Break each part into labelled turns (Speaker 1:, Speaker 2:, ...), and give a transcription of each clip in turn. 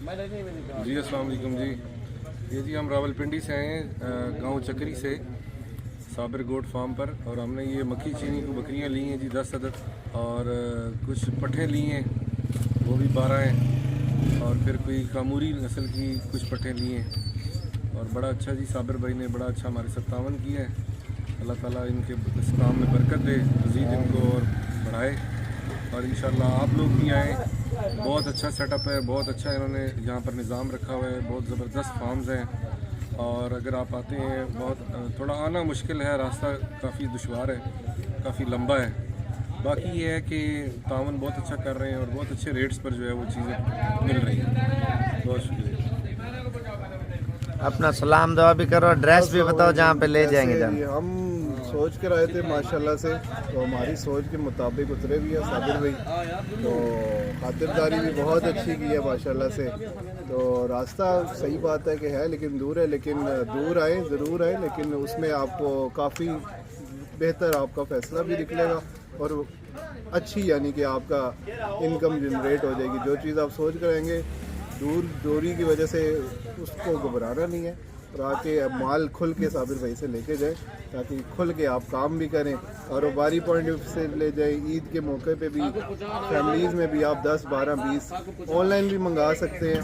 Speaker 1: جی السلام علیکم جی. یہ جی ہم راولپنڈی سے آئے ہیں گاؤں چکری سے صابر گوٹ فارم پر, اور ہم نے یہ مکھی چینی کو بکریاں لی ہیں جی 10 عدد, اور کچھ پٹھیں لی ہیں وہ بھی 12 ہیں, اور پھر کوئی کاموری نسل کی کچھ پٹھیں لی ہیں. اور بڑا اچھا جی صابر بھائی نے بڑا اچھا ہمارے ساتھ تعاون کیا ہے. اللہ تعالیٰ ان کے اس کام میں برکت دے, مزید ان کو اور بڑھائے, اور انشاءاللہ آپ لوگ بھی آئیں. بہت اچھا سیٹ اپ ہے, بہت اچھا انہوں نے یہاں پر نظام رکھا ہوا ہے, بہت زبردست فارمز ہیں. اور اگر آپ آتے ہیں, بہت تھوڑا آنا مشکل ہے, راستہ کافی دشوار ہے, کافی لمبا ہے. باقی یہ ہے کہ تعاون بہت اچھا کر رہے ہیں اور بہت اچھے ریٹس پر جو ہے وہ چیزیں مل رہی ہیں. بہت شکریہ.
Speaker 2: اپنا سلام دعا بھی کرو, ایڈریس بھی بتاؤ جہاں پہ لے جائیں گے.
Speaker 3: ہم سوچ کر آئے تھے ماشاءاللہ سے, تو ہماری سوچ کے مطابق اترے بھی ہے صابر بھائی, تو خاطرداری بھی بہت اچھی کی ہے ماشاءاللہ سے. تو راستہ صحیح بات ہے کہ ہے لیکن دور ہے, لیکن دور آئیں ضرور آئیں, لیکن اس میں آپ کو کافی بہتر آپ کا فیصلہ بھی نکلے گا, اور اچھی یعنی کہ آپ کا انکم جنریٹ ہو جائے گی. جو چیز آپ سوچ کر آئیں گے, دوری کی وجہ سے اس کو گھبرانا نہیں ہے, اور آ کے مال کھل کے صابر بھائی سے لے کے جائیں, تاکہ کھل کے آپ کام بھی کریں. کاروباری پوائنٹ سے لے جائیں, عید کے موقع پہ بھی فیملیز میں بھی آپ 10 12 20 آن لائن بھی منگا سکتے ہیں.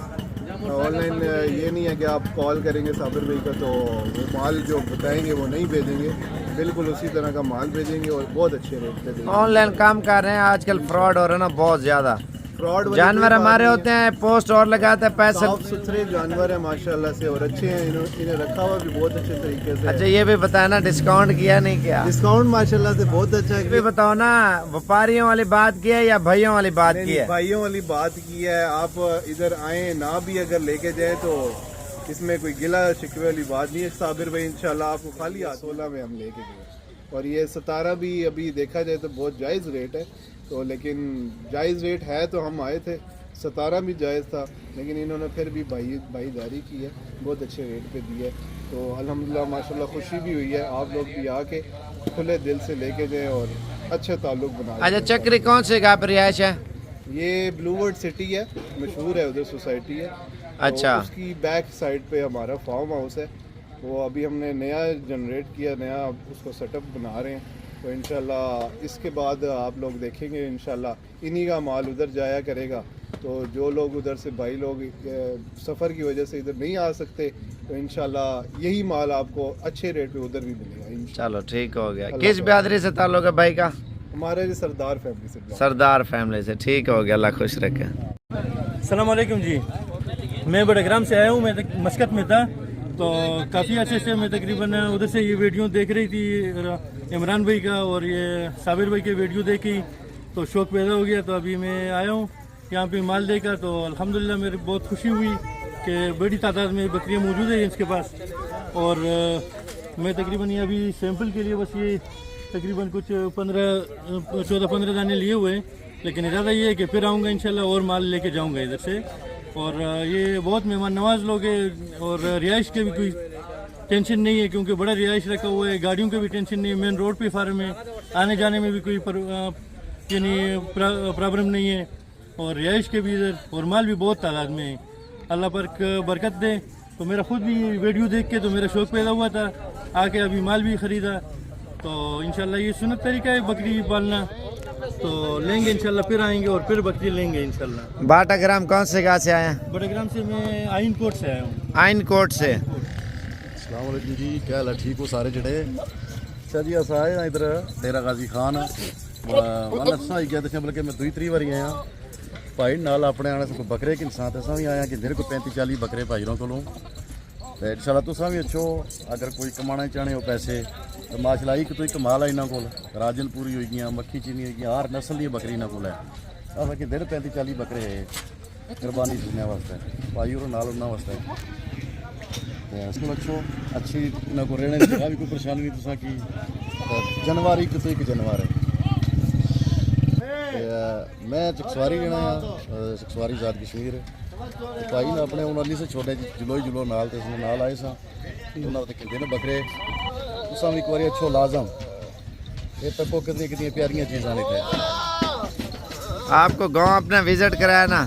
Speaker 3: آن لائن یہ نہیں ہے کہ آپ کال کریں گے صابر بھائی کا تو وہ مال جو بتائیں گے وہ نہیں بھیجیں گے, بالکل اسی طرح کا مال بھیجیں گے اور بہت اچھے ریٹ پہ دیں گے.
Speaker 2: آن لائن کام کر رہے ہیں, آج کل فراڈ ہو رہا ہے نا بہت زیادہ.
Speaker 3: فراڈ
Speaker 2: جانور ہمارے ہوتے ہیں, پوسٹ اور لگاتے ہیں, پیسے
Speaker 3: صاف ستھرے جانور ہیں ماشاءاللہ سے, اور اچھے ہیں, انہیں رکھا ہوا بھی بہت اچھے طریقے سے.
Speaker 2: اچھا یہ بھی بتایا نا, ڈسکاؤنٹ کیا نہیں کیا؟
Speaker 3: ڈسکاؤنٹ ماشاءاللہ سے بہت اچھا ہے.
Speaker 2: یہ بھی بتاؤ نا, وپاریوں والی بات کی ہے یا بھائیوں والی بات کی ہے؟
Speaker 3: بھائیوں والی بات کی ہے. آپ ادھر آئیں نہ بھی اگر لے کے جائیں تو اس میں کوئی گلا شکوے والی بات نہیں ہے. صابر بھائی انشاءاللہ آپ کو خالی 16 میں ہم لے کے گئے, اور یہ 17 بھی ابھی دیکھا جائے تو بہت جائز ریٹ ہے, تو لیکن جائز ریٹ ہے تو ہم آئے تھے. 17 بھی جائز تھا, لیکن انہوں نے پھر بھی بھائی داری کی ہے, بہت اچھے ریٹ پہ دی ہے. تو الحمدللہ ماشاءاللہ خوشی بھی ہوئی ہے. آپ لوگ بھی آ کے کھلے دل سے لے کے جائیں اور اچھا تعلق بنا.
Speaker 2: اچھا چکری کون سے گاہ پر رہائش ہے؟
Speaker 3: یہ بلو ورڈ سٹی ہے, مشہور ہے ادھر, سوسائٹی ہے.
Speaker 2: اچھا,
Speaker 3: اس کی بیک سائڈ پہ ہمارا فارم ہاؤس ہے, وہ ابھی ہم نے نیا جنریٹ کیا, نیا اس کو سیٹ اپ بنا رہے ہیں. تو انشاءاللہ اس کے بعد آپ لوگ دیکھیں گے انشاءاللہ انہی کا مال ادھر جایا کرے گا. تو جو لوگ ادھر سے بھائی لوگ سفر کی وجہ سے ادھر نہیں آ سکتے, تو انشاءاللہ یہی مال آپ کو اچھے ریٹ پہ ادھر بھی ملے گا.
Speaker 2: چلو ٹھیک ہو گیا. کس برادری سے تعلق ہے بھائی کا؟
Speaker 3: ہمارے سردار فیملی سے.
Speaker 2: سردار فیملی سے, ٹھیک ہو گیا, اللہ خوش رکھے.
Speaker 4: السلام علیکم جی, میں بڑگرام سے آیا ہوں. میں مسقط میں تھا, تو کافی عرصے سے میں تقریباً ادھر سے یہ ویڈیو دیکھ رہی تھی عمران بھائی کا, اور یہ صابر بھائی کے ویڈیو دیکھی تو شوق پیدا ہو گیا. تو ابھی میں آیا ہوں یہاں پہ مال دے کر, تو الحمدللہ میرے بہت خوشی ہوئی کہ بڑی تعداد میں بکریاں موجود ہیں اس کے پاس. اور میں تقریباً یہ ابھی سیمپل کے لیے بس یہ تقریباً کچھ 14-15 دانے لیے ہوئے ہیں, لیکن ارادہ یہ ہے کہ پھر آؤں گا انشاءاللہ اور مال لے کے جاؤں گا ادھر سے. اور یہ بہت مہمان نواز لوگ ہیں, اور رہائش کے بھی کوئی ٹینشن نہیں ہے کیونکہ بڑا رہائش رکھا ہوا ہے. گاڑیوں کے بھی ٹینشن نہیں ہے, مین روڈ پہ فارم ہے, آنے جانے میں بھی کوئی یعنی پرابلم نہیں ہے, اور رہائش کے بھی ادھر, اور مال بھی بہت تعداد میں ہے. اللہ پاک برکت دے. تو میرا خود بھی ویڈیو دیکھ کے تو میرا شوق پیدا ہوا تھا, آ کے ابھی مال بھی خریدا. تو انشاءاللہ یہ سنت طریقہ ہے بکری پالنا, تو لیں گے انشاءاللہ, پھر آئیں گے اور پھر بکری لیں گے انشاءاللہ.
Speaker 2: باٹا گرام کون سے گاہ سے آئے ہیں؟
Speaker 4: بڑگرام سے میں آئین کوٹ سے آیا ہوں.
Speaker 2: آئین کوٹ سے.
Speaker 5: السلام علیکم جی, کیا حال ہے, ٹھیک ہو سارے جڑے؟ اچھا جی, اصل آئے ادھر ڈیرا غازی خان, ہی گیا دسیا, بلکہ میں 2-3 باری آیا بھائی نال اپنے آنے سے. کوئی بکرے کے انسان تصا بھی آیا کہ میرے کو 35-40 بکرے بھائیوں کو. تو انشاءاللہ تصا بھی اچھو, اگر کوئی کمانا چاہنے ہو پیسے تو ماشاءاللہ ایک تو ایک مال ہے یہاں کو. راجن پوری ہوئی گیا, مکھی چینی ہوئی گیا, ہر نسل کی بکری یہاں کو ہے. اصل کہ 35-40 بکرے ہے قربانی دینے واسطے, بھائی اور نال انہوں واسطے. اس کو اچھو اچھی یہاں کو رہنے کی جگہ بھی کوئی پریشانی نہیں تصا کی. جانور ایک تو ایک جانور ہے. میں چکسواری رہنا ہاں, چکسواری ذات کشمیر. بھائی نے اپنے انہوں سے چھوٹے جلو نال تے نال آئے سا, انہوں نے کہتے ہیں بکرے تصا بھی ایک بار اچھو لازم. یہ تکو کتنی پیاریاں چیزاں نہیں تھے.
Speaker 2: آپ کو گاؤں اپنا وزٹ کرایا نا,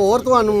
Speaker 5: ਹੋਰ ਤੁਹਾਨੂੰ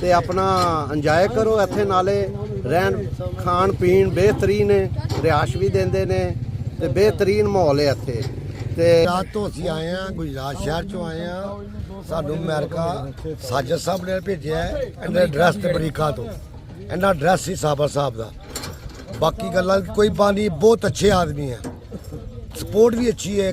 Speaker 5: ਤੇ ਆਪਣਾ ਇੰਜੋਏ ਕਰੋ ਇੱਥੇ। ਨਾਲੇ ਰਹਿਣ ਖਾਣ ਪੀਣ ਬਿਹਤਰੀਨ ਹੈ, ਰਿਹਾਇਸ਼ ਵੀ ਦਿੰਦੇ ਨੇ ਤੇ ਬਿਹਤਰੀਨ ਮਾਹੌਲ ਹੈ ਇੱਥੇ। ਤੇ
Speaker 6: ਰਾਤ ਤੋਂ ਅਸੀਂ ਆਏ ਹਾਂ, ਗੁਜਰਾਤ ਸ਼ਹਿਰ ਚੋਂ ਆਏ ਹਾਂ। ਸਾਨੂੰ ਅਮਰੀਕਾ ਸਾਜਦ ਸਾਹਿਬ ਨੇ ਭੇਜਿਆ ਹੈ, ਇਹਦਾ ਐਡਰੈਸ ਤੇ ਅਮਰੀਕਾ ਤੋਂ। ਇਹਦਾ ਐਡਰੈਸ ਸੀ ਸਾਬਰ ਸਾਹਿਬ ਦਾ। ਬਾਕੀ ਗੱਲਾਂ ਦੀ ਕੋਈ ਬਾਤ ਨਹੀਂ, ਬਹੁਤ ਅੱਛੇ ਆਦਮੀ ਹੈ, ਸਪੋਰਟ ਵੀ ਅੱਛੀ ਹੈ,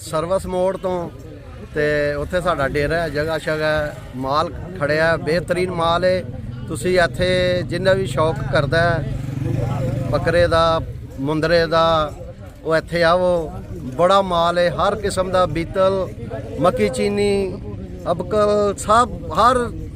Speaker 5: ਸਰਵਿਸ ਮੋੜ ਤੋਂ, ਤੇ ਉੱਥੇ ਸਾਡਾ ਡੇਰਾ ਹੈ, ਜਗ੍ਹਾ ਸ਼ਗ੍ਹਾ ਮਾਲ ਖੜਿਆ, ਬਿਹਤਰੀਨ ਮਾਲ ਹੈ। ਤੁਸੀਂ ਇੱਥੇ ਜਿੰਨਾ ਵੀ ਸ਼ੌਕ ਕਰਦਾ ਹੈ ਬੱਕਰੇ ਦਾ, ਮੁੰਦਰੇ ਦਾ, ਉਹ ਇੱਥੇ ਆਵੋ। ਬੜਾ ਮਾਲ ਹੈ, ਹਰ ਕਿਸਮ ਦਾ ਬੀਤਲ, ਮੱਕੀ ਚੀਨੀ, ਅਬਕਲ, ਸਭ ਹਰ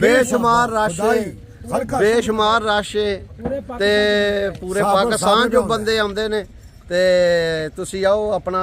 Speaker 5: ਬੇਸ਼ੁਮਾਰ ਰਸ਼ ਹੈ, ਬੇਸ਼ੁਮਾਰ ਰਸ਼ ਹੈ ਤੇ ਪੂਰੇ ਪਾਕਿਸਤਾਨ ਚੋਂ ਬੰਦੇ ਆਉਂਦੇ ਨੇ ਤੇ ਤੁਸੀਂ ਆਓ ਆਪਣਾ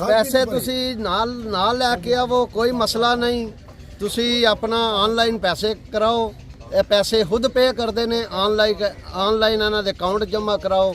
Speaker 5: ਪੈਸੇ ਤੁਸੀਂ ਨਾਲ ਲੈ ਕੇ ਆਵੋ, ਕੋਈ ਮਸਲਾ ਨਹੀਂ। ਤੁਸੀਂ ਆਪਣਾ ਆਨਲਾਈਨ ਪੈਸੇ ਕਰਾਓ, ਇਹ ਪੈਸੇ ਖੁਦ ਪੇ ਕਰਦੇ ਨੇ। ਆਨਲਾਈਨ ਇਹਨਾਂ ਦੇ ਅਕਾਊਂਟ ਜਮ੍ਹਾਂ ਕਰਾਓ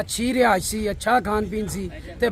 Speaker 7: ਅੱਛੀ ਰਿਹਾਇਸ਼ ਸੀ, ਅੱਛਾ ਖਾਣ ਪੀਣ ਸੀ ਤੇ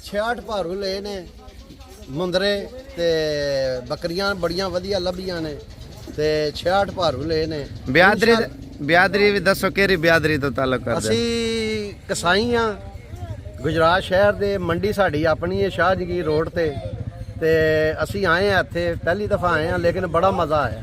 Speaker 5: 66 ਭਾਰੂ ਲਏ ਨੇ ਮੁੰਦਰੇ ਤੇ ਬੱਕਰੀਆਂ ਬੜੀਆਂ ਵਧੀਆ ਲੱਭੀਆਂ ਨੇ ਤੇ 66 ਭਾਰੂ ਲਏ ਨੇ।
Speaker 2: ਬਿਆਦਰੀ ਵੀ ਦੱਸੋ, ਕਿਹੜੀ ਬਿਆਦਰੀ ਤੋਂ ਤਾਲੁਕ ਕਰਦੇ?
Speaker 5: ਅਸੀਂ ਕਸਾਈ ਆ, ਗੁਜਰਾਤ ਸ਼ਹਿਰ ਦੇ। ਮੰਡੀ ਸਾਡੀ ਆਪਣੀ ਹੈ ਸ਼ਾਹ ਜਗੀਰ ਰੋਡ ਤੇ ਅਸੀਂ ਆਏ ਆ ਇੱਥੇ, ਪਹਿਲੀ ਦਫਾ ਆਏ ਆ, ਲੇਕਿਨ ਬੜਾ ਮਜ਼ਾ ਆਇਆ,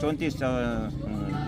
Speaker 8: 34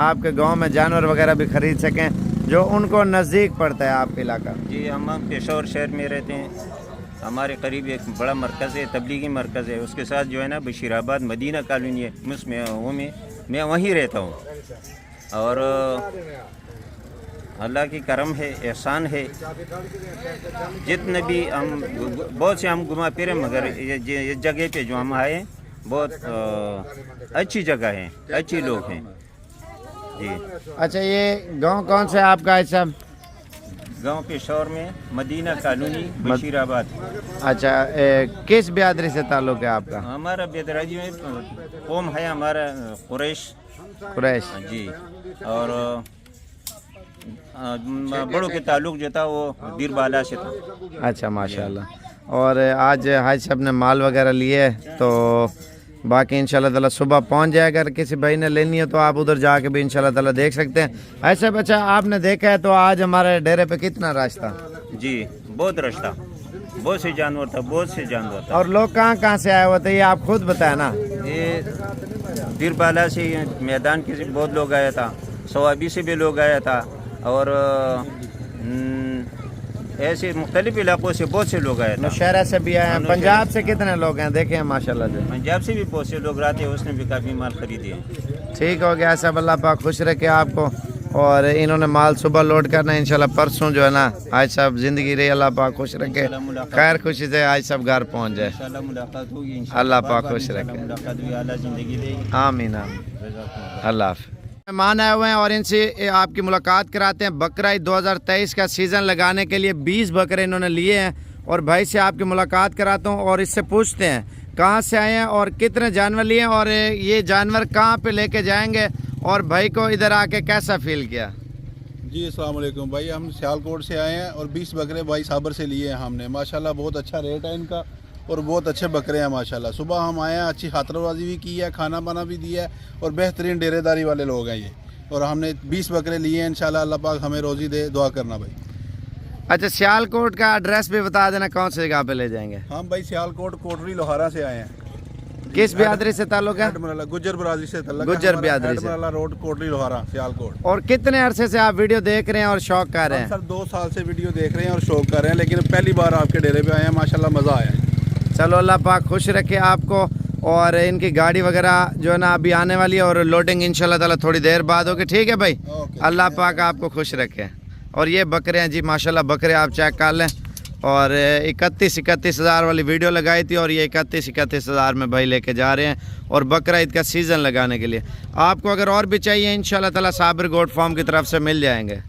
Speaker 2: آپ کے گاؤں میں جانور وغیرہ بھی خرید سکیں جو ان کو نزدیک پڑتا ہے آپ کے علاقہ؟
Speaker 8: جی ہم پشاور شہر میں رہتے ہیں. ہمارے قریب ایک بڑا مرکز ہے, تبلیغی مرکز ہے. اس کے ساتھ جو ہے نا بشیر آباد مدینہ کالونی ہے, میں وہیں رہتا ہوں. اور اللہ کی کرم ہے, احسان ہے. جتنے بھی ہم بہت سے ہم گھما پھرے, مگر یہ جگہ پہ جو ہم آئے بہت اچھی جگہ ہے, اچھی لوگ ہیں. جی
Speaker 2: اچھا, یہ گاؤں کون سے آپ کا ہے صاحب؟
Speaker 8: گاؤں پشاور میں مدینہ کالونی بشیر آباد.
Speaker 2: اچھا, کس برادری سے تعلق ہے آپ کا؟
Speaker 8: ہمارا بیدراجی میں قوم ہے ہمارا قریش. جی, اور بڑوں کے تعلق جو تھا وہ دیر بالا سے تھا.
Speaker 2: اچھا, ماشاءاللہ. اور آج حاج صاحب نے مال وغیرہ لیے تو باقی انشاءاللہ تعالیٰ صبح پہنچ جائے. اگر کسی بھائی نے لینی ہے تو آپ ادھر جا کے بھی انشاءاللہ تعالیٰ دیکھ سکتے ہیں. ایسے بچہ آپ نے دیکھا ہے تو آج ہمارے ڈیرے پہ کتنا رش تھا؟
Speaker 8: جی بہت رش تھا, بہت سے جانور تھا, بہت سے جانور تھا.
Speaker 2: اور لوگ کہاں کہاں سے آئے ہوئے تھے یہ آپ خود بتائیں نا.
Speaker 8: یہ دیر بالا سے میدان کے بہت لوگ آیا تھا, سوابی سے بھی لوگ آیا تھا, اور ایسے مختلف علاقوں سے بہت سے لوگ آئے تھے.
Speaker 2: نوشہرہ سے بھی آئے ہیں. پنجاب سے کتنے لوگ ہیں دیکھیں ماشاءاللہ سے؟
Speaker 8: پنجاب سے بھی بہت سے لوگ رہتے ہیں, اس نے بھی کافی مال خریدے.
Speaker 2: ٹھیک ہو گیا صاحب, اللہ پاک خوش رکھے آپ کو. اور انہوں نے مال صبح لوڈ کرنا ہے انشاءاللہ پرسوں جو ہے نا. آج صاحب زندگی رہی, اللہ پاک خوش رکھے, خیر خوشی سے آج صاحب گھر پہنچ جائے.
Speaker 8: انشاءاللہ ملاقات ہوگی,
Speaker 2: اللہ پاک خوش رکھے,
Speaker 8: ملاقات ہوئی, اعلیٰ زندگی دے.
Speaker 2: آمین آمین. اللہ حافظ. مہمان آئے ہوئے ہیں اور ان سے آپ کی ملاقات کراتے ہیں. بقرہ عید 2023 کا سیزن لگانے کے لیے 20 بکرے انہوں نے لیے ہیں, اور بھائی سے آپ کی ملاقات کراتا ہوں اور اس سے پوچھتے ہیں کہاں سے آئے ہیں اور کتنے جانور لیے ہیں, اور یہ جانور کہاں پہ لے کے جائیں گے, اور بھائی کو ادھر آ کے کیسا فیل کیا.
Speaker 3: جی السلام علیکم بھائی, ہم سیالکوٹ سے آئے ہیں اور 20 بکرے بھائی صابر سے لیے ہیں ہم نے. ماشاءاللہ بہت اچھا ریٹ ہے ان کا اور بہت اچھے بکرے ہیں ماشاءاللہ. صبح ہم آئے ہیں, اچھی خاطر بازی بھی کی ہے, کھانا بانا بھی دیا ہے, اور بہترین ڈیرے داری والے لوگ ہیں یہ. اور ہم نے 20 بکرے لیے ہیں, انشاءاللہ اللہ پاک ہمیں روزی دے, دعا کرنا بھائی.
Speaker 2: اچھا, سیالکوٹ کا ایڈریس بھی بتا دینا کون سی جگہ پہ لے جائیں گے.
Speaker 3: ہم بھائی سیالکوٹ کوٹری لوہارا سے آئے ہیں.
Speaker 2: کس برادری سے تعلق ہے؟
Speaker 3: گجر برادری سے تعلق.
Speaker 2: گجر برادری سے.
Speaker 3: روڈ کوٹری لوہارا سیالکوٹ.
Speaker 2: اور کتنے عرصے سے آپ ویڈیو دیکھ رہے ہیں اور شوق کر رہے ہیں؟
Speaker 3: سر 2 سال سے ویڈیو دیکھ رہے ہیں اور شوق کر رہے ہیں, لیکن پہلی بار آپ کے ڈیرے پہ آئے ہیں, ماشاءاللہ مزہ آیا ہے.
Speaker 2: چلو اللہ پاک خوش رکھے آپ کو. اور ان کی گاڑی وغیرہ جو ہے نا ابھی آنے والی ہے, اور لوڈنگ انشاءاللہ تعالیٰ تھوڑی دیر بعد ہوگی. ٹھیک ہے بھائی, اللہ پاک آپ کو خوش رکھے. اور یہ بکرے ہیں جی ماشاءاللہ, بکرے آپ چیک کر لیں. اور 31 ہزار والی ویڈیو لگائی تھی, اور یہ 31 ہزار میں بھائی لے کے جا رہے ہیں, اور بقرہ عید کا سیزن لگانے کے لیے. آپ کو اگر اور بھی چاہیے انشاءاللہ تعالیٰ صابر گوٹ فارم کی طرف سے مل جائیں گے.